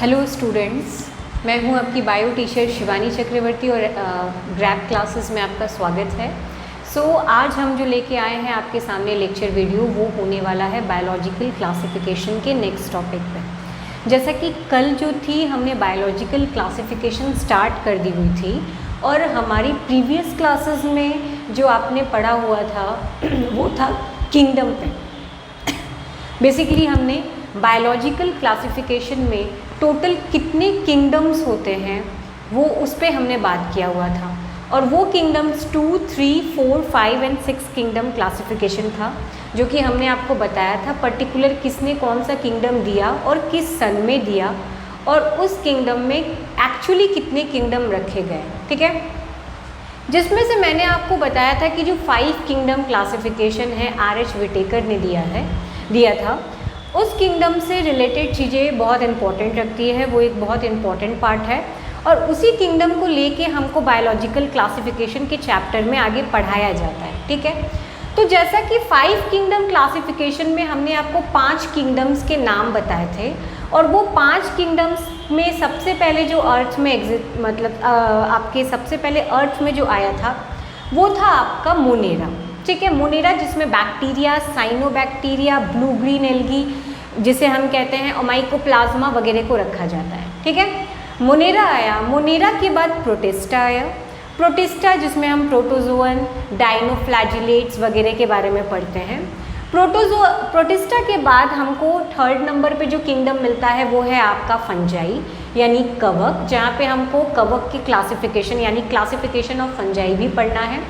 Hello students, मैं हूं आपकी बायो टीचर शिवानी चक्रवर्ती और ग्रैप क्लासेस में आपका स्वागत है। आज हम जो लेके आए हैं आपके सामने लेक्चर वीडियो, वो होने वाला है बायोलॉजिकल क्लासिफिकेशन के नेक्स्ट टॉपिक पे। जैसा कि कल जो थी हमने बायोलॉजिकल क्लासिफिकेशन स्टार्ट कर दी हुई थी और हमारी प्रीवियस क्लासेस में जो आपने पढ़ा हुआ था वो था किंगडम पे। बेसिकली हमने बायोलॉजिकल क्लासिफिकेशन में टोटल कितने किंगडम्स होते हैं वो उस पर हमने बात किया हुआ था, और वो किंगडम्स 2, 3, 4, 5 एंड 6 किंगडम क्लासिफिकेशन था, जो कि हमने आपको बताया था पर्टिकुलर किसने कौन सा किंगडम दिया और किस सन में दिया, और उस किंगडम में एक्चुअली कितने किंगडम रखे गए। ठीक है, जिसमें से मैंने आपको बताया था कि जो 5 किंगडम क्लासिफिकेशन है R.H. विटेकर ने दिया था, उस किंगडम से रिलेटेड चीज़ें बहुत इंपॉर्टेंट रखती है, वो एक बहुत इंपॉर्टेंट पार्ट है, और उसी किंगडम को लेके हमको बायोलॉजिकल क्लासिफिकेशन के चैप्टर में आगे पढ़ाया जाता है। ठीक है, तो जैसा कि 5 किंगडम क्लासिफिकेशन में हमने आपको 5 किंगडम्स के नाम बताए थे, और वो 5 किंगडम्स में सबसे पहले जो अर्थ में आपके सबसे पहले अर्थ में जो आया था वो था आपका मोनेरा। ठीक है, मोनेरा जिसमें bacteria, cyanobacteria, blue green algae जिसे हम कहते हैं, और माइकोप्लाज्मा वगैरह को रखा जाता है। ठीक है, मोनेरा आया। मोनेरा के बाद प्रोटिस्टा आया। प्रोटिस्टा जिसमें हम प्रोटोजोअन, डाइनोफ्लैजिलेट्स वगैरह के बारे में पढ़ते हैं। प्रोटिस्टा के बाद हमको 3rd नंबर पे जो किंगडम मिलता है वो है आपका फंजाई यानी कवक, जहाँ पे हमको कवक की क्लासिफिकेशन यानी क्लासिफिकेशन ऑफ फंजाई भी पढ़ना है।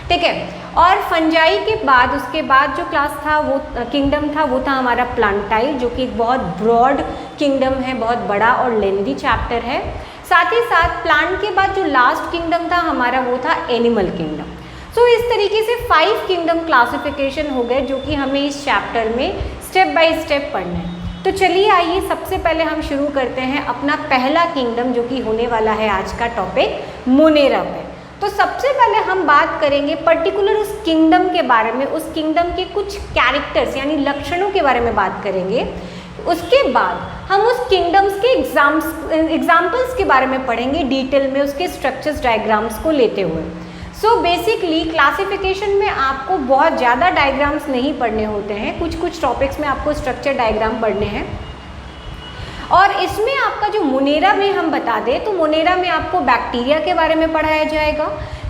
ठीक है, और फंजाई के बाद उसके बाद जो क्लास था वो किंगडम था वो था हमारा प्लांटाई, जो कि एक बहुत ब्रॉड किंगडम है, बहुत बड़ा और लेंदी चैप्टर है। साथ ही साथ प्लांट के बाद जो लास्ट किंगडम था हमारा वो था एनिमल किंगडम। इस तरीके से 5 किंगडम क्लासिफिकेशन हो गए, जो कि हमें इस चैप्टर में स्टेप बाय स्टेप पढ़ना है। तो चलिए आइए सबसे पहले हम शुरू करते हैं अपना पहला किंगडम, जो कि होने वाला है आज का टॉपिक मोनेरा पे। तो सबसे पहले हम बात करेंगे पर्टिकुलर उस किंगडम के बारे में, उस किंगडम के कुछ कैरेक्टर्स यानी लक्षणों के बारे में बात करेंगे। उसके बाद हम उस किंगडम्स के एग्जाम्पल्स के बारे में पढ़ेंगे डिटेल में, उसके स्ट्रक्चर्स डायग्राम्स को लेते हुए। बेसिकली क्लासिफिकेशन में आपको बहुत ज़्यादा डायग्राम्स नहीं पढ़ने होते हैं, कुछ टॉपिक्स में आपको स्ट्रक्चर डायग्राम पढ़ने हैं। और इसमें आपका जो मोनेरा में हम बता दें तो मोनेरा में आपको बैक्टीरिया के बारे में पढ़ाया जाएगा,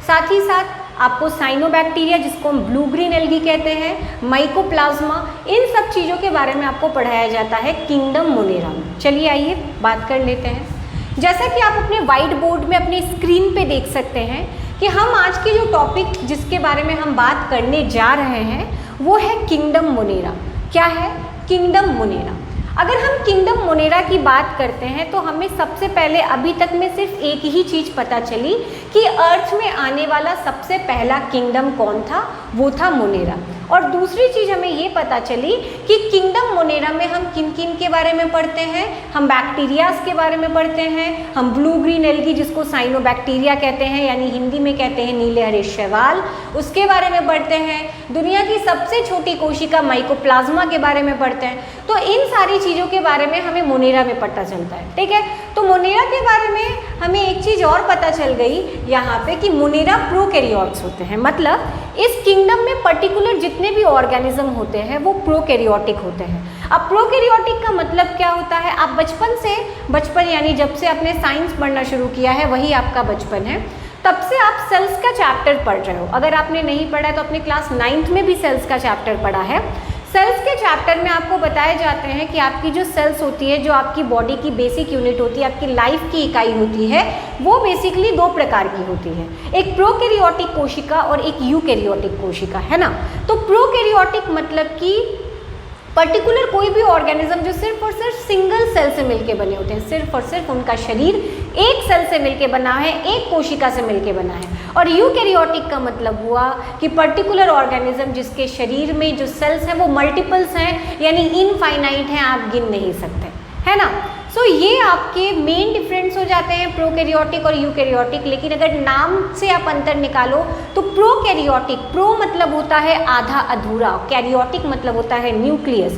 साथ ही साथ आपको साइनोबैक्टीरिया जिसको हम ब्लू ग्रीन एल्गी कहते हैं, माइकोप्लाज्मा, इन सब चीज़ों के बारे में आपको पढ़ाया जाता है किंगडम मोनेरा में। चलिए आइए बात कर लेते हैं। जैसा कि आप अपने वाइट बोर्ड में अपनी स्क्रीन पे देख सकते हैं कि हम आज के जो टॉपिक जिसके बारे में हम बात करने जा रहे हैं वो है किंगडम मोनेरा। क्या है किंगडम मोनेरा? अगर हम किंगडम मोनेरा की बात करते हैं तो हमें सबसे पहले अभी तक में सिर्फ एक ही चीज़ पता चली कि अर्थ में आने वाला सबसे पहला किंगडम कौन था, वो था मोनेरा। और दूसरी चीज़ हमें ये पता चली कि किंगडम मोनेरा में हम किन किन के बारे में पढ़ते हैं। हम बैक्टीरियाज के बारे में पढ़ते हैं, हम ब्लू ग्रीन एल्गी जिसको साइनोबैक्टीरिया कहते हैं यानी हिंदी में कहते हैं नीले हरे शैवाल, उसके बारे में पढ़ते हैं। दुनिया की सबसे छोटी कोशिका माइकोप्लाज्मा के बारे में पढ़ते हैं। तो इन सारी चीज़ों के बारे में हमें मोनेरा में पता चलता है। ठीक है, तो मोनेरा के बारे में हमें एक चीज़ और पता चल गई यहाँ पे कि मोनेरा प्रोकैरियोट्स होते हैं। मतलब इस किंगडम में पर्टिकुलर जितने भी ऑर्गेनिज्म होते हैं वो प्रोकैरियोटिक होते हैं। अब प्रोकैरियोटिक का मतलब क्या होता है? आप बचपन यानी जब से आपने साइंस पढ़ना शुरू किया है वही आपका बचपन है, तब से आप सेल्स का चैप्टर पढ़ रहे हो। अगर आपने नहीं पढ़ा है तो अपने क्लास 9th में भी सेल्स का चैप्टर पढ़ा है। सेल्स के चैप्टर में आपको बताए जाते हैं कि आपकी जो सेल्स होती है, जो आपकी बॉडी की बेसिक यूनिट होती है, आपकी लाइफ की इकाई होती है, वो बेसिकली 2 प्रकार की होती है, एक प्रोकैरियोटिक कोशिका और एक यूकैरियोटिक कोशिका, है ना। तो प्रोकैरियोटिक मतलब कि पर्टिकुलर कोई भी ऑर्गेनिज्म जो सिर्फ और सिर्फ सिंगल सेल से मिलके बने होते हैं, सिर्फ और सिर्फ उनका शरीर एक सेल से मिलके बना है, एक कोशिका से मिलके बना है। और यूकैरियोटिक का मतलब हुआ कि पर्टिकुलर ऑर्गेनिज्म जिसके शरीर में जो सेल्स हैं वो मल्टीपल्स हैं यानी इनफाइनाइट हैं, आप गिन नहीं सकते, है ना। ये आपके मेन डिफरेंस हो जाते हैं प्रोकैरियोटिक और यूकैरियोटिक। लेकिन अगर नाम से आप अंतर निकालो तो प्रोकैरियोटिक, प्रो मतलब होता है आधा अधूरा, कैरियोटिक मतलब होता है न्यूक्लियस।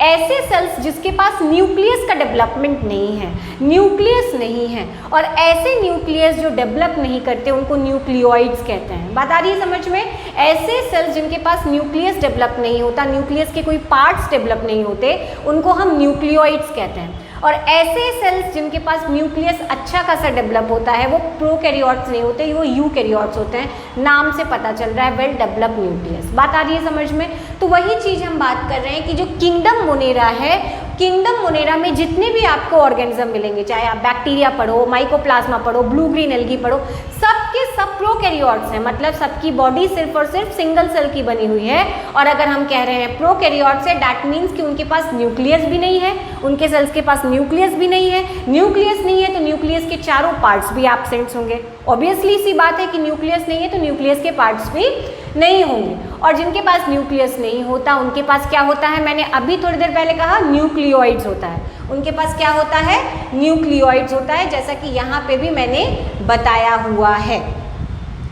ऐसे सेल्स जिसके पास न्यूक्लियस का डेवलपमेंट नहीं है, न्यूक्लियस नहीं है, और ऐसे न्यूक्लियस जो डेवलप नहीं करते उनको न्यूक्लियोइड्स कहते हैं। बात आ रही है समझ में? ऐसे सेल्स जिनके पास न्यूक्लियस डेवलप नहीं होता, न्यूक्लियस के कोई पार्ट्स डेवलप नहीं होते, उनको हम न्यूक्लियोइड्स कहते हैं। और ऐसे सेल्स जिनके पास न्यूक्लियस अच्छा खासा डेवलप होता है वो प्रोकैरियोट्स नहीं होते, वो यूकैरियोट्स होते हैं। नाम से पता चल रहा है, वेल डेवलप्ड न्यूक्लियस। बात आ रही है समझ में? तो वही चीज़ हम बात कर रहे हैं कि जो किंगडम मोनेरा है, किंगडम मोनेरा में जितने भी आपको ऑर्गेनिज्म मिलेंगे, चाहे आप बैक्टीरिया पढ़ो, माइकोप्लाज्मा पढ़ो, ब्लू ग्रीन एल्गी पढ़ो, सब के सब प्रोकैरियोट्स हैं। मतलब सबकी बॉडी सिर्फ और सिर्फ सिंगल सेल की बनी हुई है। और अगर हम कह रहे हैं प्रोकैरियोट्स है, दैट मीन्स कि उनके पास न्यूक्लियस भी नहीं है, उनके सेल्स के पास न्यूक्लियस भी नहीं है। न्यूक्लियस नहीं है तो न्यूक्लियस के चारों पार्ट्स भी एब्सेंट होंगे। ऑब्वियसली सी बात है कि न्यूक्लियस नहीं है तो न्यूक्लियस के पार्ट्स भी नहीं होंगे। और जिनके पास न्यूक्लियस नहीं होता उनके पास क्या होता है? मैंने अभी थोड़ी देर पहले कहा न्यूक्लियोइड्स होता है। उनके पास क्या होता है? न्यूक्लियोइड्स होता है, जैसा कि यहाँ पे भी मैंने बताया हुआ है।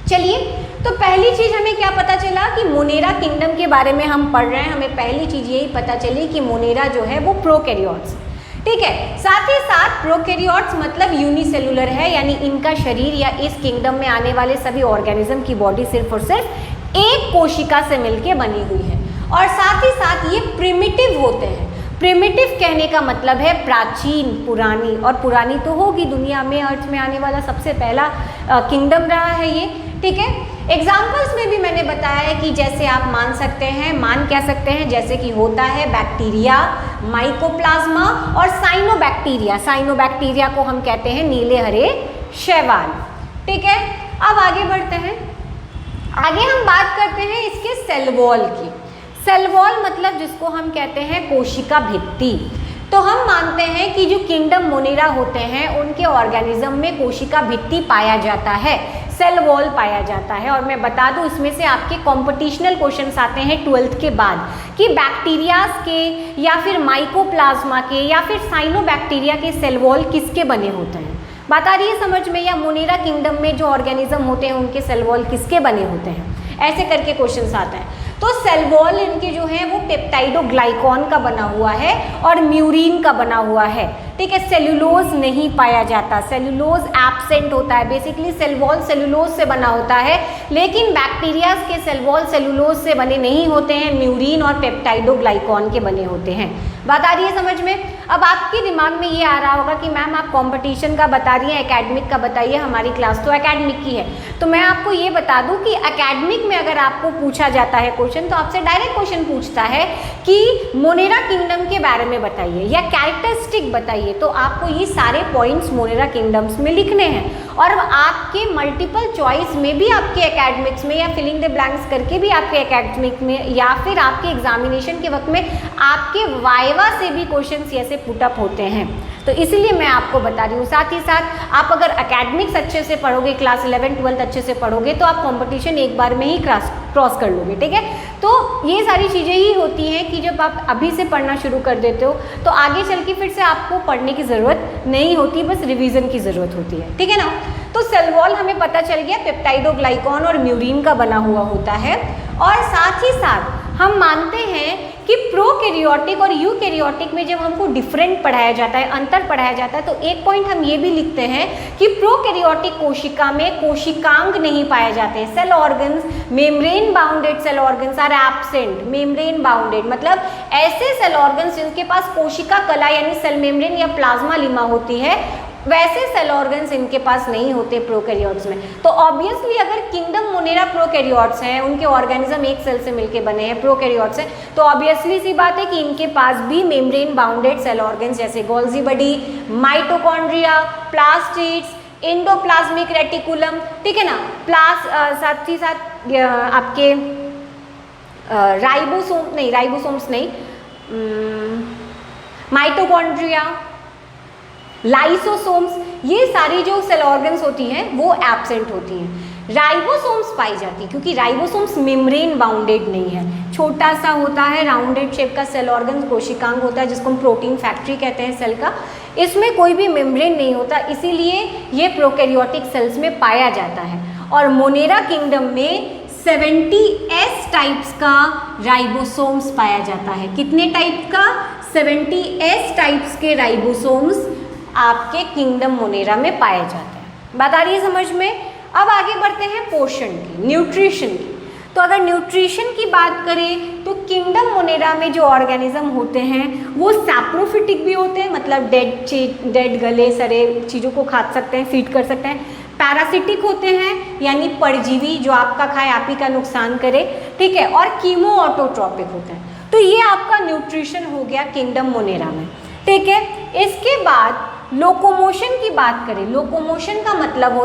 चलिए, तो पहली चीज़ हमें क्या पता चला कि मोनेरा किंगडम के बारे में हम पढ़ रहे हैं। हमें पहली चीज़ यही पता चली कि मोनेरा जो है वो प्रोकैरियोट्स, ठीक है। साथ ही साथ प्रोकैरियोट्स मतलब यूनिसेलुलर है, यानी इनका शरीर या इस किंगडम में आने वाले सभी ऑर्गेनिज्म की बॉडी सिर्फ और सिर्फ एक कोशिका से मिलके बनी हुई है। और साथ ही साथ ये प्रिमिटिव होते हैं। प्रिमिटिव कहने का मतलब है प्राचीन, पुरानी, और पुरानी तो होगी, दुनिया में अर्थ में आने वाला सबसे पहला किंगडम रहा है ये, ठीक है। एग्जाम्पल्स में भी मैंने बताया है कि जैसे आप मान कह सकते हैं जैसे कि होता है बैक्टीरिया, माइकोप्लाज्मा और साइनोबैक्टीरिया। साइनोबैक्टीरिया को हम कहते हैं नीले हरे शैवाल, ठीक है। अब आगे बढ़ते हैं। आगे हम बात करते हैं इसके सेल वॉल की। सेल वॉल मतलब जिसको हम कहते हैं कोशिका भित्ति। तो हम मानते हैं कि जो किंगडम मोनेरा होते हैं उनके ऑर्गेनिज्म में कोशिका भित्ति पाया जाता है, सेल वॉल पाया जाता है। और मैं बता दूं इसमें से आपके कॉम्पिटिशनल क्वेश्चंस आते हैं 12th के बाद कि बैक्टीरियाज के या फिर माइकोप्लाज्मा के या फिर साइनोबैक्टीरिया के सेल वॉल किसके बने होते हैं। बात आ रही है समझ में? या मोनेरा किंगडम में जो ऑर्गेनिज्म होते हैं उनके सेल वॉल किसके बने होते हैं, ऐसे करके क्वेश्चंस आते हैं। तो सेल वॉल इनके जो है वो पेप्टाइडोग्लाइकॉन का बना हुआ है और म्यूरिन का बना हुआ है, ठीक है। सेलुलोज नहीं पाया जाता, सेलुलोज एब्सेंट होता है। बेसिकली सेल वॉल सेलुलोज से बना होता है, लेकिन बैक्टीरियाज के सेल वॉल सेलुलोज से बने नहीं होते हैं, म्यूरिन और पेप्टाइडोग्लाइकॉन के बने होते हैं। बात आ रही है समझ में? अब आपके दिमाग में ये आ रहा होगा कि मैम आप कंपटीशन का बता रही हैं, एकेडमिक का बताइए, हमारी क्लास तो एकेडमिक की है। तो मैं आपको ये बता दूं कि एकेडमिक में अगर आपको पूछा जाता है क्वेश्चन तो आपसे डायरेक्ट क्वेश्चन पूछता है कि मोनेरा किंगडम के बारे में बताइए या कैरेक्टरिस्टिक बताइए, तो आपको ये सारे पॉइंट्स मोनेरा किंगडम्स में लिखने हैं। और आपके मल्टीपल चॉइस में भी आपके एकेडमिक्स में या फिलिंग द ब्लैंक्स करके भी आपके एकेडमिक में या फिर आपके एग्जामिनेशन के वक्त में आपके वाइवा से भी क्वेश्चंस ऐसे पुटअप होते हैं। तो इसीलिए मैं आपको बता रही हूँ। साथ ही साथ आप अगर एकेडमिक्स अच्छे से पढ़ोगे, क्लास 11 12 अच्छे से पढ़ोगे तो आप कंपटीशन एक बार में ही क्रॉस कर लोगे, ठीक है। तो ये सारी चीज़ें ही होती हैं कि जब आप अभी से पढ़ना शुरू कर देते हो तो आगे चल के फिर से आपको पढ़ने की ज़रूरत नहीं होती, बस रिवीजन की ज़रूरत होती है, ठीक है ना। तो सेल वॉल हमें पता चल गया पेप्टाइडोग्लाइकॉन और म्यूरिन का बना हुआ होता है। और साथ ही साथ हम मानते हैं कि प्रोकैरियोटिक और यूकैरियोटिक में जब हमको डिफरेंट पढ़ाया जाता है, अंतर पढ़ाया जाता है, तो एक पॉइंट हम ये भी लिखते हैं कि प्रोकैरियोटिक कोशिका में कोशिकांग नहीं पाए जाते। Cell organs, membrane bounded cell organs are absent. Membrane bounded मतलब ऐसे सेल ऑर्गन्स जिनके पास कोशिका कला यानी सेल मेम्ब्रेन या प्लाज्मा लिमा होती है, वैसे सेल ऑर्गन्स इनके पास नहीं होते प्रोकैरियोट्स में। तो ऑब्वियसली अगर किंगडम मोनेरा प्रोकैरियोट्स हैं, उनके ऑर्गेनिज्म एक सेल से मिलके बने हैं, प्रोकैरियोट्स हैं, तो ऑब्वियसली सी बात है कि इनके पास भी मेम्ब्रेन बाउंडेड सेल ऑर्गन्स जैसे Golgi body, mitochondria, plastids, endoplasmic reticulum, ठीक है ना। साथ ही साथ आपके राइबोसोम्स नहीं, माइटोकॉन्ड्रिया, लाइसोसोम्स, ये सारी जो सेल ऑर्गन्स होती हैं वो एब्सेंट होती हैं। राइबोसोम्स पाई जाती है क्योंकि राइबोसोम्स मेम्ब्रेन बाउंडेड नहीं है, छोटा सा होता है, राउंडेड शेप का सेल ऑर्गन कोशिकांग होता है जिसको हम प्रोटीन फैक्ट्री कहते हैं सेल का। इसमें कोई भी मेम्ब्रेन नहीं होता, इसीलिए ये प्रोकैरियोटिक सेल्स में पाया जाता है। और मोनेरा किंगडम में 70S टाइप्स का राइबोसोम्स पाया जाता है। कितने टाइप का? 70S टाइप्स के राइबोसोम्स आपके किंगडम मोनेरा में पाए जाते हैं। बात आ रही है समझ में? अब आगे बढ़ते हैं पोषण की, न्यूट्रिशन की। तो अगर न्यूट्रिशन की बात करें तो किंगडम मोनेरा में जो ऑर्गेनिज्म होते हैं वो सैप्रोफिटिक भी होते हैं, मतलब डेड गले सड़े चीज़ों को खा सकते हैं, फीड कर सकते हैं। पैरासिटिक होते हैं, यानी परजीवी जो आपका खाए आप ही का नुकसान करे, ठीक है। और कीमो ऑटोट्रॉपिक होते हैं। तो ये आपका न्यूट्रिशन हो गया किंगडम मोनेरा में, ठीक है। इसके बाद लोकोमोशन की बात करें, लोकोमोशन का मतलब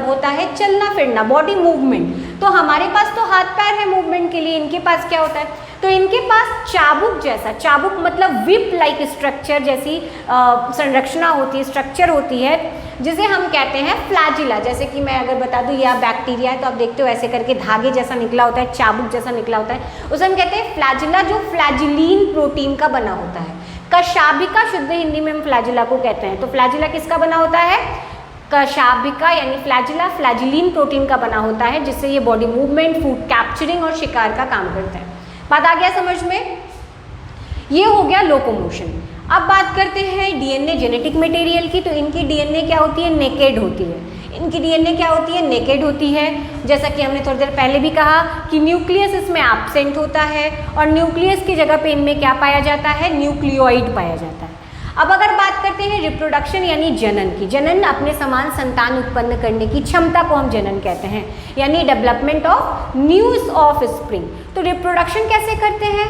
होता है चलना फिरना, बॉडी मूवमेंट। तो हमारे पास तो हाथ पैर है मूवमेंट के लिए, इनके पास क्या होता है? तो इनके पास चाबुक जैसा, चाबुक मतलब विप लाइक स्ट्रक्चर जैसी संरचना होती है, स्ट्रक्चर होती है, जिसे हम कहते हैं फ्लैजिला। जैसे कि मैं अगर बता दूं यह बैक्टीरिया है तो आप देखते हो ऐसे करके धागे जैसा निकला होता है, चाबुक जैसा निकला होता है, उसे हम कहते हैं फ्लैजिला, जो फ्लैजिलीन प्रोटीन का बना होता है। कशाभिका शुद्ध हिंदी में हम फ्लैजिला को कहते हैं। तो फ्लैजिला किसका बना होता है? कशाभिका यानी फ्लैजिला फ्लैजिलीन प्रोटीन का बना होता है, जिससे ये बॉडी मूवमेंट, फूड कैप्चरिंग और शिकार का काम करता है। बात आ गया समझ में? ये हो गया लोकोमोशन। अब बात करते हैं डीएनए जेनेटिक मटेरियल की। तो इनकी डीएनए क्या होती है? नेकेड होती है। इनकी डीएनए क्या होती है? नेकेड होती है। जैसा कि हमने थोड़ी देर पहले भी कहा कि न्यूक्लियस इसमें एब्सेंट होता है, और न्यूक्लियस की जगह पे इनमें क्या पाया जाता है? न्यूक्लियोइड पाया जाता है। अब अगर बात करते हैं रिप्रोडक्शन यानी जनन की, जनन अपने समान संतान उत्पन्न करने की क्षमता को हम जनन कहते हैं, यानी development of news of spring. तो रिप्रोडक्शन कैसे करते हैं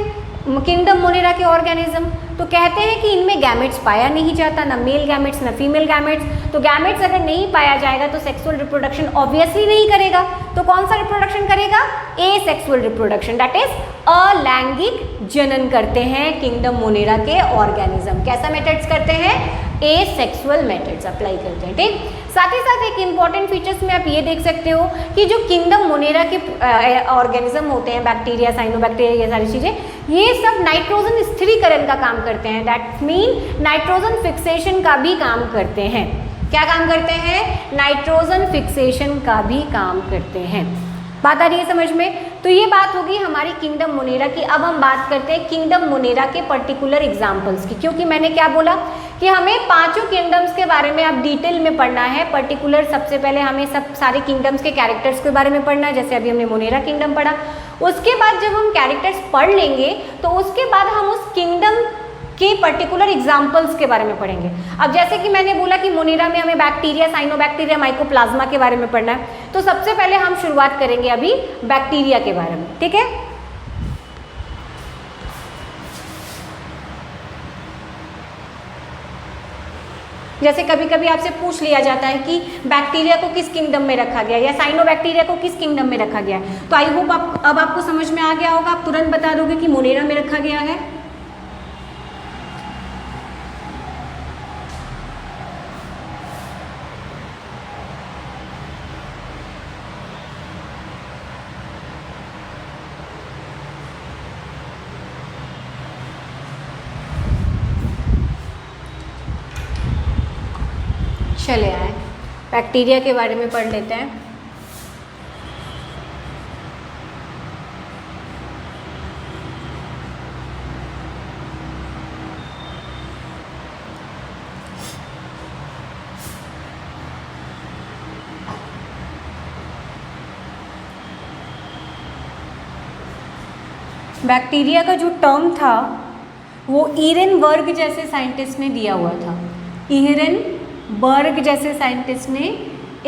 किंगडम मोनेरा के ऑर्गेनिज्म? तो कहते हैं कि इनमें गैमेट्स पाया नहीं जाता, ना मेल गैमेट्स ना फीमेल गैमेट्स। तो गैमेट्स अगर नहीं पाया जाएगा तो सेक्सुअल रिप्रोडक्शन ऑब्वियसली नहीं करेगा। तो कौन सा रिप्रोडक्शन करेगा? एसेक्सुअल रिप्रोडक्शन, दैट इज अलैंगिक जनन करते हैं किंगडम मोनेरा के ऑर्गेनिज्म। कैसा मेथड्स करते हैं? एसेक्सुअल मेथड्स अप्लाई करते हैं, ठीक। साथ ही साथ एक इंपॉर्टेंट फीचर्स में आप ये देख सकते हो कि जो किंगडम मोनेरा के ऑर्गेनिज्म होते हैं, बैक्टीरिया, साइनोबैक्टीरिया, ये सारी चीज़ें, ये सब नाइट्रोजन स्थिरीकरण का काम करते हैं। दैट मीन नाइट्रोजन फिक्सेशन का भी काम करते हैं। क्या काम करते हैं? नाइट्रोजन फिक्सेशन का भी काम करते हैं। बात आ रही है समझ में? तो ये बात होगी हमारी किंगडम मोनेरा की। अब हम बात करते हैं किंगडम मोनेरा के पर्टिकुलर एग्जाम्पल्स की, क्योंकि मैंने क्या बोला कि हमें पांचों किंगडम्स के बारे में अब डिटेल में पढ़ना है। पर्टिकुलर सबसे पहले हमें सब सारे किंगडम्स के कैरेक्टर्स के बारे में पढ़ना है, जैसे अभी हमने मोनेरा किंगडम पढ़ा। उसके बाद जब हम कैरेक्टर्स पढ़ लेंगे तो उसके बाद हम उस किंगडम के पर्टिकुलर एग्जाम्पल्स के बारे में पढ़ेंगे। अब जैसे कि मैंने बोला कि मोनेरा में हमें बैक्टीरिया, साइनोबैक्टीरिया, माइकोप्लाज्मा के बारे में पढ़ना है, तो सबसे पहले हम शुरुआत करेंगे अभी बैक्टीरिया के बारे में, ठीक है। जैसे कभी कभी आपसे पूछ लिया जाता है कि बैक्टीरिया को किस किंगडम में रखा गया या साइनोबैक्टीरिया को किस किंगडम में रखा गया है, तो आई होप अब आपको समझ में आ गया होगा। आप तुरंत बता दोगे कि मोनेरा में रखा गया है। चले आए बैक्टीरिया के बारे में पढ़ लेते हैं। बैक्टीरिया का जो टर्म था वो इरेनबर्ग जैसे साइंटिस्ट ने दिया हुआ था। इरेनबर्ग जैसे साइंटिस्ट ने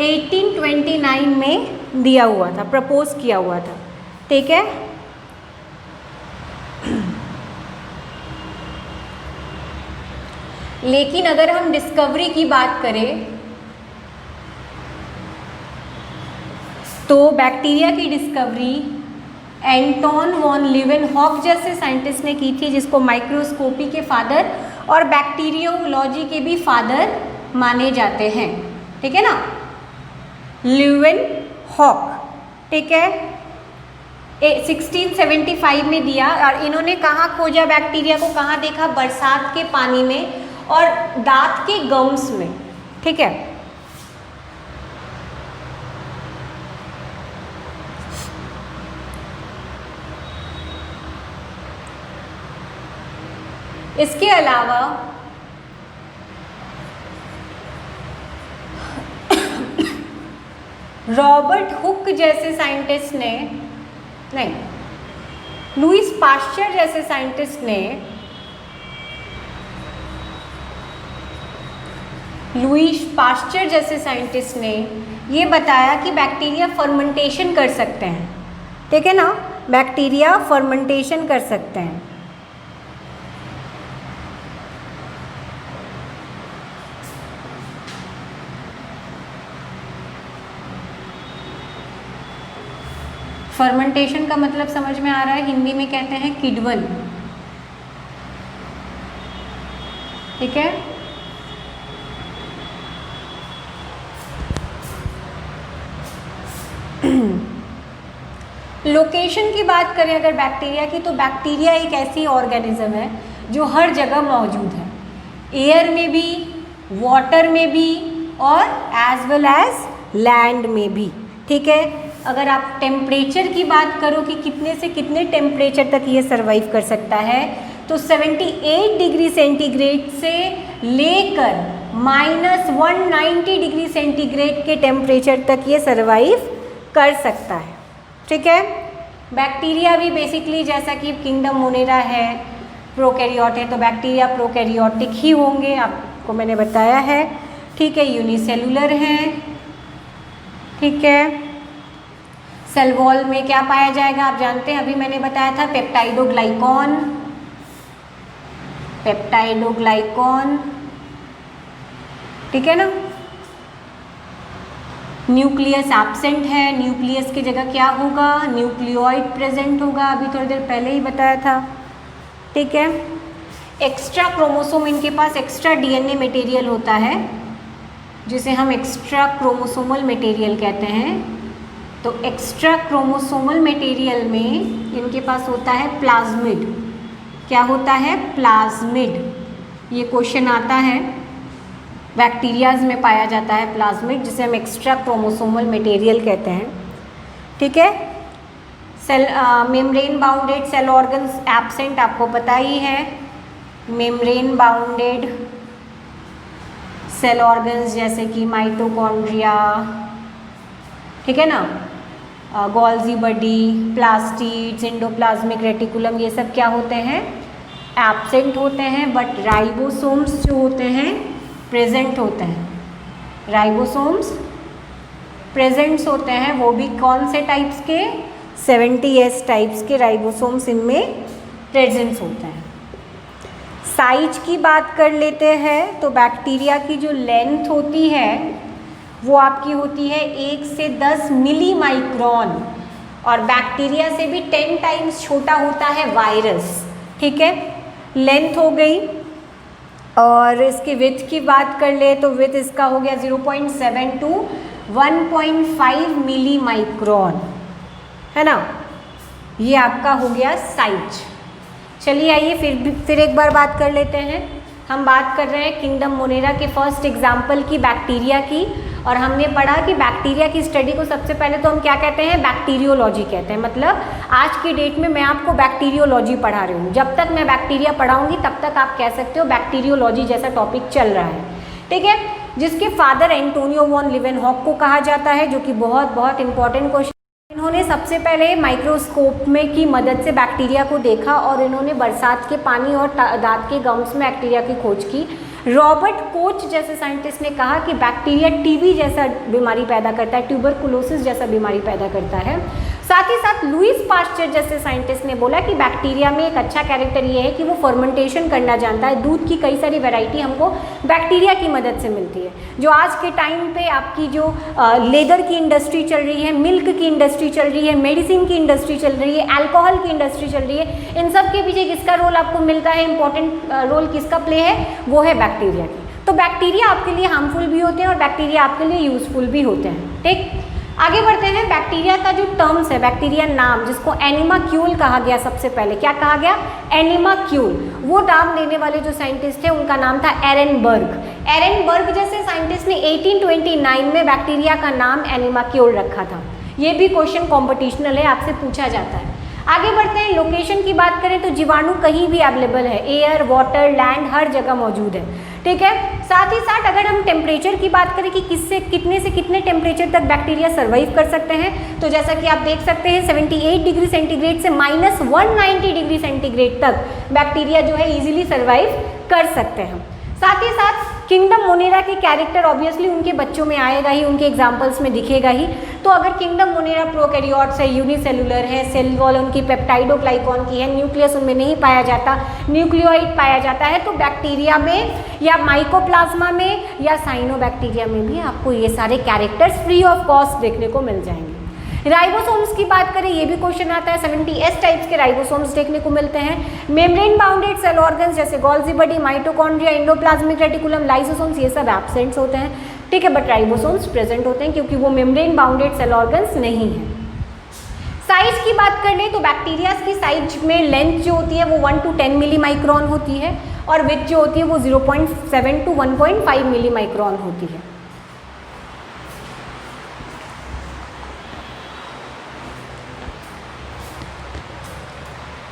1829 में दिया हुआ था, प्रपोज किया हुआ था, ठीक है। लेकिन अगर हम डिस्कवरी की बात करें तो बैक्टीरिया की डिस्कवरी एंटोन वॉन लीवेनहॉक जैसे साइंटिस्ट ने की थी, जिसको माइक्रोस्कोपी के फादर और बैक्टीरियोलॉजी के भी फादर माने जाते हैं, ठीक है ना, लीवेनहॉक, ठीक है। 1675 में दिया। और इन्होंने कहाँ खोजा बैक्टीरिया को, कहाँ देखा? बरसात के पानी में और दांत के गम्स में, ठीक है। इसके अलावा रॉबर्ट हुक जैसे साइंटिस्ट ने, नहीं, लुईस पाश्चर जैसे साइंटिस्ट ने, लुईस पाश्चर जैसे साइंटिस्ट ने ये बताया कि बैक्टीरिया फर्मेंटेशन कर सकते हैं, ठीक है ना, बैक्टीरिया फर्मेंटेशन कर सकते हैं। फर्मेंटेशन का मतलब समझ में आ रहा है, हिंदी में कहते हैं किडवन, ठीक है। लोकेशन की बात करें अगर बैक्टीरिया की, तो बैक्टीरिया एक ऐसी ऑर्गेनिज्म है जो हर जगह मौजूद है, एयर में भी, वाटर में भी और एज वेल एज लैंड में भी, ठीक है। अगर आप टेम्परेचर की बात करो कि कितने से कितने टेम्परेचर तक ये सर्वाइव कर सकता है, तो 78 डिग्री सेंटीग्रेड से लेकर -190 डिग्री सेंटीग्रेड के टेम्परेचर तक ये सर्वाइव कर सकता है, ठीक है। बैक्टीरिया भी बेसिकली जैसा कि किंगडम मोनेरा है, प्रोकैरियोट है, तो बैक्टीरिया प्रोकैरियोटिक ही होंगे, आपको मैंने बताया है, ठीक है। यूनिसेलुलर हैं, ठीक है। सेल वॉल में क्या पाया जाएगा आप जानते हैं, अभी मैंने बताया था पेप्टाइडोग्लाइकॉन, पेप्टाइडोग्लाइकॉन, ठीक है ना। न्यूक्लियस एब्सेंट है, न्यूक्लियस की जगह क्या होगा, न्यूक्लियोइड प्रेजेंट होगा, अभी थोड़ी देर पहले ही बताया था, ठीक है। एक्स्ट्रा क्रोमोसोम, इनके पास एक्स्ट्रा डीएनए मटेरियल होता है जिसे हम एक्स्ट्रा क्रोमोसोमल मटेरियल कहते हैं। तो एक्स्ट्रा क्रोमोसोमल मटेरियल में इनके पास होता है प्लाज्मिड, क्या होता है, प्लाज्मिड। ये क्वेश्चन आता है, बैक्टीरियाज में पाया जाता है प्लाज्मिड, जिसे हम एक्स्ट्रा क्रोमोसोमल मटेरियल कहते हैं, ठीक है। Cell membrane bounded cell organs absent, आपको पता ही है, मेम्ब्रेन बाउंडेड सेल ऑर्गन्स जैसे कि माइटोकॉन्ड्रिया, ठीक है ना, Golgi body, plastids, endoplasmic reticulum, ये सब क्या होते हैं, एब्सेंट होते हैं। बट राइबोसोम्स जो होते हैं प्रेजेंट होते हैं, राइबोसोम्स प्रेजेंट्स होते हैं, वो भी कौन से टाइप्स के, 70S टाइप्स के राइबोसोम्स इनमें प्रेजेंट्स होते हैं। साइज की बात कर लेते हैं, तो बैक्टीरिया की जो लेंथ होती है वो आपकी होती है 1 से 10 मिली माइक्रोन, और बैक्टीरिया से भी 10 टाइम्स छोटा होता है वायरस, ठीक है, लेंथ हो गई। और इसकी विड्थ की बात कर ले तो विड्थ इसका हो गया 0.7 टू 1.5 मिली माइक्रोन, है ना, ये आपका हो गया साइज। चलिए आइए फिर एक बार बात कर लेते हैं। हम बात कर रहे हैं किंगडम मोनेरा के फर्स्ट एग्जाम्पल की, बैक्टीरिया की, और हमने पढ़ा कि बैक्टीरिया की स्टडी को सबसे पहले तो हम क्या कहते हैं, बैक्टीरियोलॉजी कहते हैं। मतलब आज की डेट में मैं आपको बैक्टीरियोलॉजी पढ़ा रही हूँ, जब तक मैं बैक्टीरिया पढ़ाऊँगी तब तक आप कह सकते हो बैक्टीरियोलॉजी जैसा टॉपिक चल रहा है, ठीक है। जिसके फादर एंटोनियो वॉन लीवेनहॉक को कहा जाता है, जो कि बहुत इंपॉर्टेंट क्वेश्चन। इन्होंने सबसे पहले माइक्रोस्कोप में की मदद से बैक्टीरिया को देखा और इन्होंने बरसात के पानी और दांत के गम्स में बैक्टीरिया की खोज की। रॉबर्ट कोच जैसे साइंटिस्ट ने कहा कि बैक्टीरिया टीबी जैसा बीमारी पैदा करता है, ट्यूबरकुलोसिस जैसा बीमारी पैदा करता है। साथ ही साथ लुईस पाश्चर जैसे साइंटिस्ट ने बोला कि बैक्टीरिया में एक अच्छा कैरेक्टर ये है कि वो फर्मेंटेशन करना जानता है। दूध की कई सारी वैरायटी हमको बैक्टीरिया की मदद से मिलती है। जो आज के टाइम पे आपकी जो लेदर की इंडस्ट्री चल रही है, मिल्क की इंडस्ट्री चल रही है, मेडिसिन की इंडस्ट्री चल रही है, अल्कोहल की इंडस्ट्री चल रही है, इन सब के पीछे किसका रोल आपको मिलता है, इंपॉर्टेंट रोल किसका प्ले है, वो है बैक्टीरिया की। तो बैक्टीरिया आपके लिए हार्मफुल भी होते हैं और बैक्टीरिया आपके लिए यूजफुल भी होते हैं। ठीक, आगे बढ़ते हैं। बैक्टीरिया का जो टर्म्स है, बैक्टीरिया नाम जिसको एनिमाक्यूल कहा गया, सबसे पहले क्या कहा गया, एनिमाक्यूल। वो नाम देने वाले जो साइंटिस्ट थे उनका नाम था एरेनबर्ग। एरेनबर्ग जैसे साइंटिस्ट ने 1829 में बैक्टीरिया का नाम एनिमाक्यूल रखा था। ये भी क्वेश्चन कॉम्पिटिशनल है, आपसे पूछा जाता है। आगे बढ़ते हैं, लोकेशन की बात करें तो जीवाणु कहीं भी अवेलेबल है, एयर, वाटर, लैंड, हर जगह मौजूद है, ठीक है। साथ ही साथ अगर हम टेम्परेचर की बात करें कि कितने से कितने टेम्परेचर तक बैक्टीरिया सर्वाइव कर सकते हैं, तो जैसा कि आप देख सकते हैं 78 डिग्री सेंटीग्रेड से -190 डिग्री सेंटीग्रेड तक बैक्टीरिया जो है इजीली सर्वाइव कर सकते हैं। साथ ही साथ किंगडम मोनेरा के कैरेक्टर ऑब्वियसली उनके बच्चों में आएगा ही, उनके एग्जाम्पल्स में दिखेगा ही। तो अगर किंगडम मोनेरा प्रोकैरियोट्स है, यूनिसेलुलर है, सेल वॉल उनकी पेप्टाइडोग्लाइकॉन की है, न्यूक्लियस उनमें नहीं पाया जाता, न्यूक्लियोइड पाया जाता है, तो बैक्टीरिया में या माइकोप्लाज्मा में या साइनोबैक्टीरिया में भी आपको ये सारे कैरेक्टर्स फ्री ऑफ कॉस्ट देखने को मिल जाएंगे। राइबोसोम्स की बात करें, ये भी क्वेश्चन आता है, 70S टाइप्स के राइबोसोम्स देखने को मिलते हैं। मेम्ब्रेन बाउंडेड सेल ऑर्गन्स जैसे Golgi body, mitochondria, endoplasmic reticulum, lysosomes, ये सब एब्सेंट्स होते हैं, ठीक है, बट राइबोसोम्स प्रेजेंट होते हैं क्योंकि वो मेम्ब्रेन बाउंडेड सेल ऑर्गन्स नहीं है। साइज की बात कर ले तो बैक्टीरिया की साइज में लेंथ जो होती है वो 1 to 10 मिली माइक्रोन होती है और विड्थ जो होती है वो 0.7 to 1.5 मिली माइक्रोन होती है।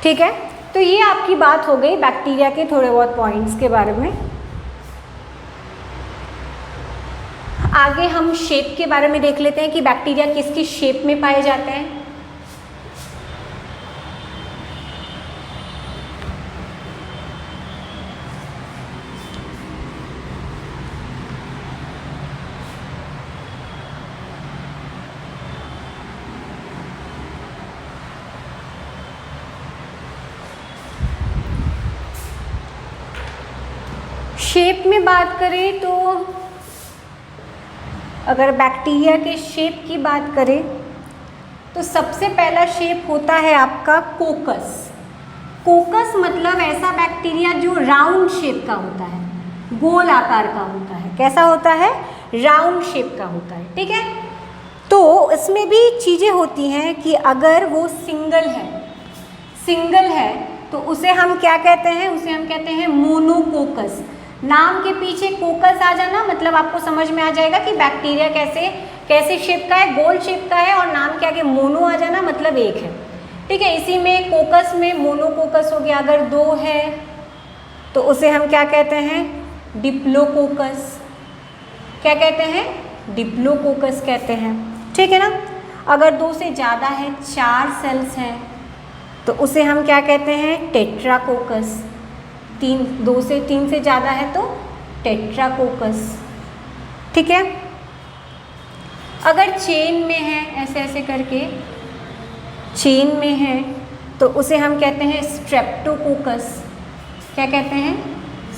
ठीक है, तो ये आपकी बात हो गई बैक्टीरिया के थोड़े बहुत पॉइंट्स के बारे में। आगे हम शेप के बारे में देख लेते हैं कि बैक्टीरिया किस किस शेप में पाए जाते हैं। शेप में बात करें तो अगर बैक्टीरिया के शेप की बात करें तो सबसे पहला शेप होता है आपका कोकस। कोकस मतलब ऐसा बैक्टीरिया जो राउंड शेप का होता है, गोल आकार का होता है। कैसा होता है? राउंड शेप का होता है, ठीक है। तो इसमें भी चीज़ें होती हैं कि अगर वो सिंगल है तो उसे हम क्या कहते हैं? उसे हम कहते हैं मोनोकोकस। नाम के पीछे कोकस आ जाना मतलब आपको समझ में आ जाएगा कि बैक्टीरिया कैसे शेप का है, गोल शेप का है, और नाम के आगे मोनो आ जाना मतलब एक है, ठीक है। इसी में कोकस में मोनोकोकस हो गया। अगर दो है तो उसे हम क्या कहते हैं? डिप्लोकोकस। क्या कहते हैं? डिप्लोकोकस कहते हैं, ठीक है ना। अगर दो से ज़्यादा है, 4 सेल्स हैं, तो उसे हम क्या कहते हैं? टेट्राकोकस। 2 से 3 से ज़्यादा है तो टेट्राकोकस, ठीक है। अगर चेन में है, ऐसे ऐसे करके चेन में है, तो उसे हम कहते हैं स्ट्रेप्टोकोकस। क्या कहते हैं?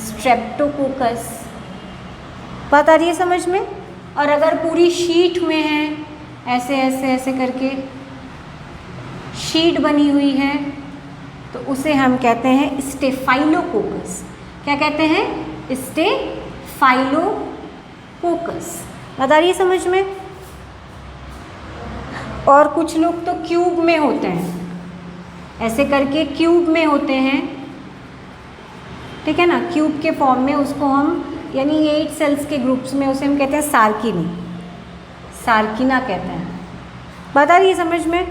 स्ट्रेप्टोकोकस। बात आ रही है समझ में? और अगर पूरी शीट में है, ऐसे ऐसे ऐसे करके शीट बनी हुई है, तो उसे हम कहते हैं स्टेफाइलोकोकस। क्या कहते हैं? स्टेफाइलोकोकस। बता रही है समझ में? और कुछ लोग तो क्यूब में होते हैं, ऐसे करके क्यूब में होते हैं, ठीक है ना। क्यूब के फॉर्म में उसको हम यानी 8 सेल्स के ग्रुप्स में उसे हम कहते हैं सार्किनी, सार्किना कहते हैं। बता रही है समझ में?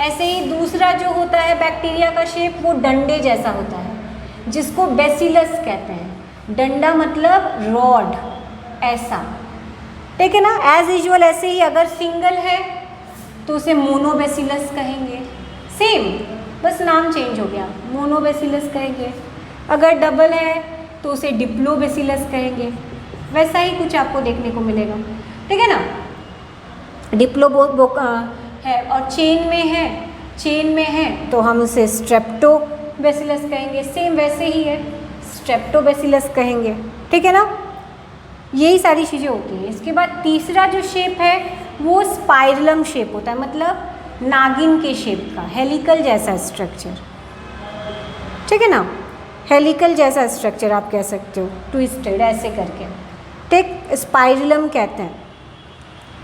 ऐसे ही दूसरा जो होता है बैक्टीरिया का शेप, वो डंडे जैसा होता है, जिसको बेसिलस कहते हैं। डंडा मतलब रॉड, ऐसा, ठीक है ना। एज यूजुअल ऐसे ही अगर सिंगल है तो उसे मोनोबेसिलस कहेंगे, सेम, बस नाम चेंज हो गया, मोनोबेसिलस कहेंगे। अगर डबल है तो उसे डिप्लोबेसिलस कहेंगे। वैसा ही कुछ आपको देखने को मिलेगा, ठीक है ना। है और चेन में है तो हम उसे स्ट्रेप्टोबेसिलस कहेंगे। सेम वैसे ही है, स्ट्रेप्टोबेसिलस कहेंगे, ठीक है ना। यही सारी चीज़ें होती हैं। इसके बाद तीसरा जो शेप है वो स्पाइरलम शेप होता है, मतलब नागिन के शेप का, हेलिकल जैसा स्ट्रक्चर, ठीक है ना। हेलिकल जैसा स्ट्रक्चर आप कह सकते हो, ट्विस्टेड ऐसे करके, ठीक, स्पाइरलम कहते हैं।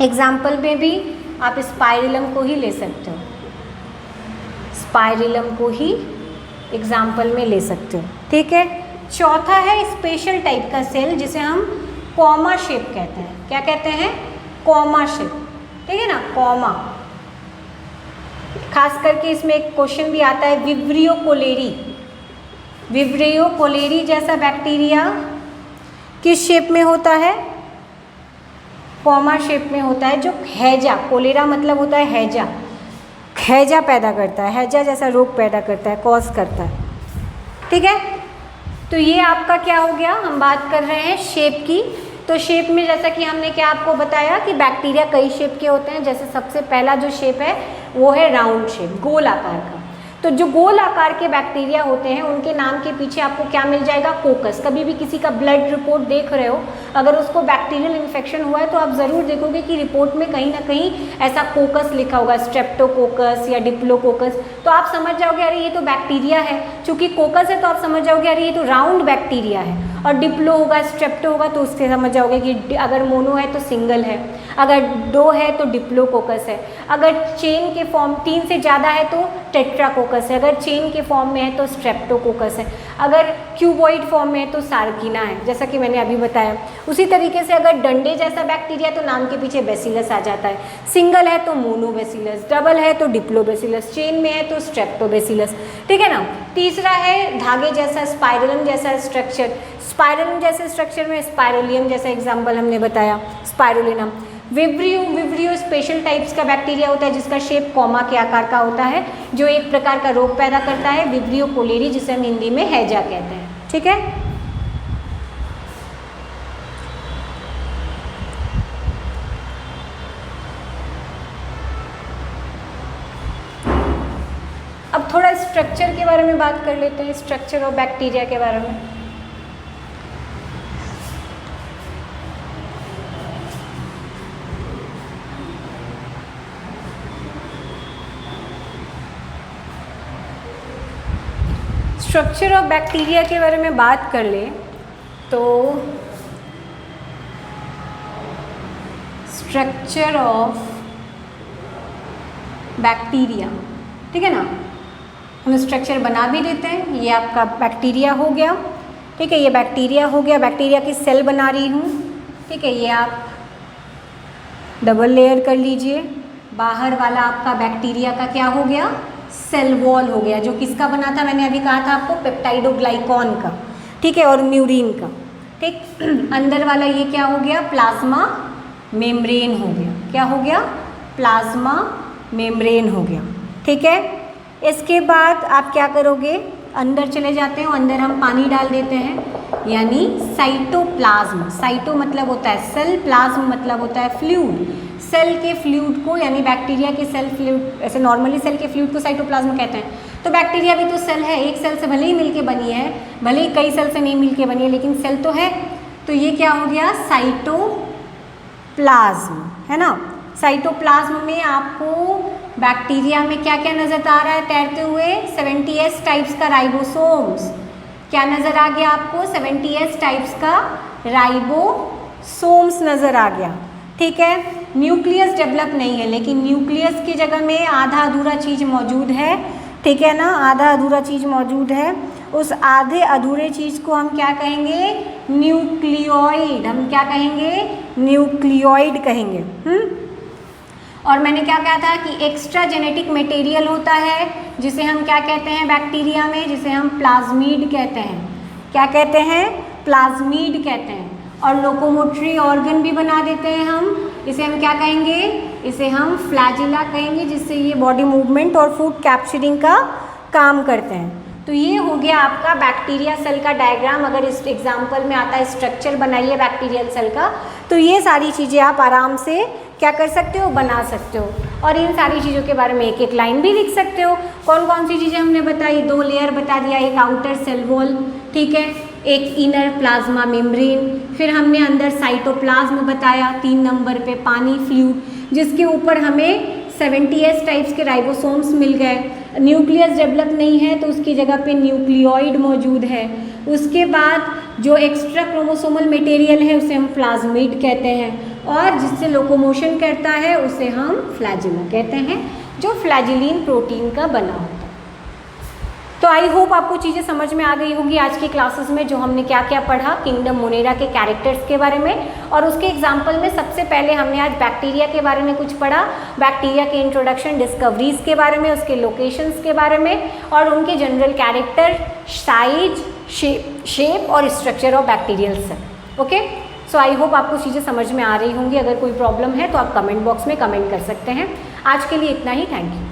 एग्जाम्पल में भी आप स्पाइरलम को ही ले सकते हो, स्पाइरलम को ही एग्जाम्पल में ले सकते हो, ठीक है। चौथा है स्पेशल टाइप का सेल जिसे हम कॉमा शेप कहते हैं। क्या कहते हैं? कॉमा शेप, ठीक है ना, कॉमा। खास करके इसमें एक क्वेश्चन भी आता है विब्रियो कोलेरी। विब्रियो कोलेरी जैसा बैक्टीरिया किस शेप में होता है? कॉमा शेप में होता है, जो हैजा, कोलेरा मतलब होता है हैजा, हैजा पैदा करता है, हैजा जैसा रोग पैदा करता है, कॉज करता है। ठीक है, तो ये आपका क्या हो गया, हम बात कर रहे हैं शेप की। तो शेप में जैसा कि हमने क्या आपको बताया कि बैक्टीरिया कई शेप के होते हैं। जैसे सबसे पहला जो शेप है वो है राउंड शेप, गोल आकार का। तो जो गोल आकार के बैक्टीरिया होते हैं उनके नाम के पीछे आपको क्या मिल जाएगा? कोकस। कभी भी किसी का ब्लड रिपोर्ट देख रहे हो, अगर उसको बैक्टीरियल इन्फेक्शन हुआ है तो आप ज़रूर देखोगे कि रिपोर्ट में कहीं ना कहीं ऐसा कोकस लिखा होगा, स्ट्रेप्टोकोकस या डिप्लोकोकस। तो आप समझ जाओगे अरे ये तो बैक्टीरिया है। चूंकि कोकस है तो आप समझ जाओगे अरे ये तो राउंड बैक्टीरिया है। और डिप्लो होगा, स्ट्रेप्टो होगा तो उससे समझ जाओगे कि अगर मोनो है तो सिंगल है, अगर दो है तो डिप्लोकोकस है, अगर चेन के फॉर्म 3 से ज़्यादा है तो टेट्राकोकस है, अगर चेन के फॉर्म में है तो स्ट्रेप्टोकोकस है, अगर क्यूबॉइड फॉर्म में है तो सार्किना है, जैसा कि मैंने अभी बताया। उसी तरीके से अगर डंडे जैसा बैक्टीरिया तो नाम के पीछे बेसिलस आ जाता है। सिंगल है तो मोनोबेसिलस, डबल है तो डिप्लोबेसिलस, चेन में है तो स्ट्रेप्टोबेसिलस। ठीक है ना। तीसरा है धागे जैसा, स्पाइरलम जैसा स्ट्रक्चर। स्पाइरलम जैसे स्ट्रक्चर में स्पाइरोलियम जैसा एग्जाम्पल हमने बताया, स्पाइरोलिनम। विब्रियो स्पेशल टाइप्स का बैक्टीरिया होता है जिसका शेप कॉमा के आकार का होता है, जो एक प्रकार का रोग पैदा करता है, विब्रियो कोलेरी, जिसे हम हिंदी में हैजा कहते हैं। ठीक है। अब थोड़ा स्ट्रक्चर के बारे में बात कर लेते हैं, स्ट्रक्चर ऑफ बैक्टीरिया के बारे में। स्ट्रक्चर ऑफ बैक्टीरिया के बारे में बात कर ले तो स्ट्रक्चर ऑफ बैक्टीरिया, ठीक है ना, हम स्ट्रक्चर बना भी देते हैं। ये आपका बैक्टीरिया हो गया, ठीक है, ये बैक्टीरिया हो गया, बैक्टीरिया की सेल बना रही हूँ, ठीक है। ये आप डबल लेयर कर लीजिए। बाहर वाला आपका बैक्टीरिया का क्या हो गया? सेल वॉल हो गया, जो किसका बना था? मैंने अभी कहा था आपको, पेप्टाइडोग्लाइकॉन का, ठीक है, और म्यूरिन का। ठीक, अंदर वाला ये क्या हो गया? प्लाज्मा मेम्ब्रेन हो गया। क्या हो गया? प्लाज्मा मेम्ब्रेन हो गया। ठीक है। इसके बाद आप क्या करोगे? अंदर चले जाते हो, अंदर हम पानी डाल देते हैं, यानी साइटोप्लाज्म। साइटो मतलब होता है सेल, प्लाज्म मतलब होता है फ्लूइड। सेल के फ्लूइड को, यानी बैक्टीरिया के सेल फ्लूइड, ऐसे नॉर्मली सेल के फ्लूइड को साइटोप्लाज्म कहते हैं। तो बैक्टीरिया भी तो सेल है, एक सेल से भले ही मिलके बनी है, भले ही कई सेल से नहीं मिलके बनी है, लेकिन सेल तो है। तो ये क्या हो गया? साइटोप्लाज्म, है ना। साइटोप्लाज्म में आपको बैक्टीरिया में क्या क्या नजर आ रहा है तैरते हुए? 70S टाइप्स का राइबोसोम्स। क्या नजर आ गया आपको? 70S टाइप्स का राइबोसोम्स नजर आ गया। ठीक है। न्यूक्लियस डेवलप नहीं है, लेकिन न्यूक्लियस की जगह में आधा अधूरा चीज मौजूद है, ठीक है ना, आधा अधूरा चीज मौजूद है। उस आधे अधूरे चीज को हम क्या कहेंगे? न्यूक्लियोइड। हम क्या कहेंगे? न्यूक्लियोइड कहेंगे। और मैंने क्या कहा था कि एक्स्ट्रा जेनेटिक मटेरियल होता है, जिसे हम क्या कहते हैं बैक्टीरिया में? जिसे हम प्लाज्मीड कहते हैं। क्या कहते हैं? प्लाज्मीड कहते हैं। और लोकोमोटरी ऑर्गन भी बना देते हैं हम, इसे हम क्या कहेंगे? इसे हम फ्लैजिला कहेंगे, जिससे ये बॉडी मूवमेंट और फूड कैप्चरिंग का काम करते हैं। तो ये हो गया आपका बैक्टीरिया सेल का डायग्राम। अगर इस एग्जाम्पल में आता है स्ट्रक्चर बनाइए बैक्टीरियल सेल का, तो ये सारी चीज़ें आप आराम से क्या कर सकते हो? बना सकते हो। और इन सारी चीज़ों के बारे में एक एक लाइन भी लिख सकते हो। कौन कौन सी चीज़ें हमने बताई? 2 लेयर बता दिया, एक आउटर सेल वॉल, ठीक है, एक इनर प्लाज्मा मेम्ब्रेन, फिर हमने अंदर साइटोप्लाज्म बताया, 3 नंबर पे पानी फ्लूइड, जिसके ऊपर हमें 70S टाइप्स के राइबोसोम्स मिल गए। न्यूक्लियस डेवलप नहीं है तो उसकी जगह पे न्यूक्लियोइड मौजूद है। उसके बाद जो एक्स्ट्रा क्रोमोसोमल मटेरियल है उसे हम प्लाज्मिड कहते हैं, और जिससे लोकोमोशन करता है उसे हम फ्लैजिला कहते हैं, जो फ्लैजिलीन प्रोटीन का बना होता है। तो आई होप आपको चीज़ें समझ में आ गई होंगी आज की क्लासेस में, जो हमने क्या क्या पढ़ा किंगडम मोनेरा के कैरेक्टर्स के बारे में। और उसके एग्जाम्पल में सबसे पहले हमने आज बैक्टीरिया के बारे में कुछ पढ़ा, बैक्टीरिया के इंट्रोडक्शन, डिस्कवरीज के बारे में, उसके लोकेशंस के बारे में और उनके जनरल कैरेक्टर, साइज, शेप और structure of bacterial cell. Okay, so I hope आपको चीज़ें समझ में आ रही होंगी। अगर कोई प्रॉब्लम है तो आप कमेंट बॉक्स में कमेंट कर सकते हैं। आज के लिए इतना ही, थैंक यू।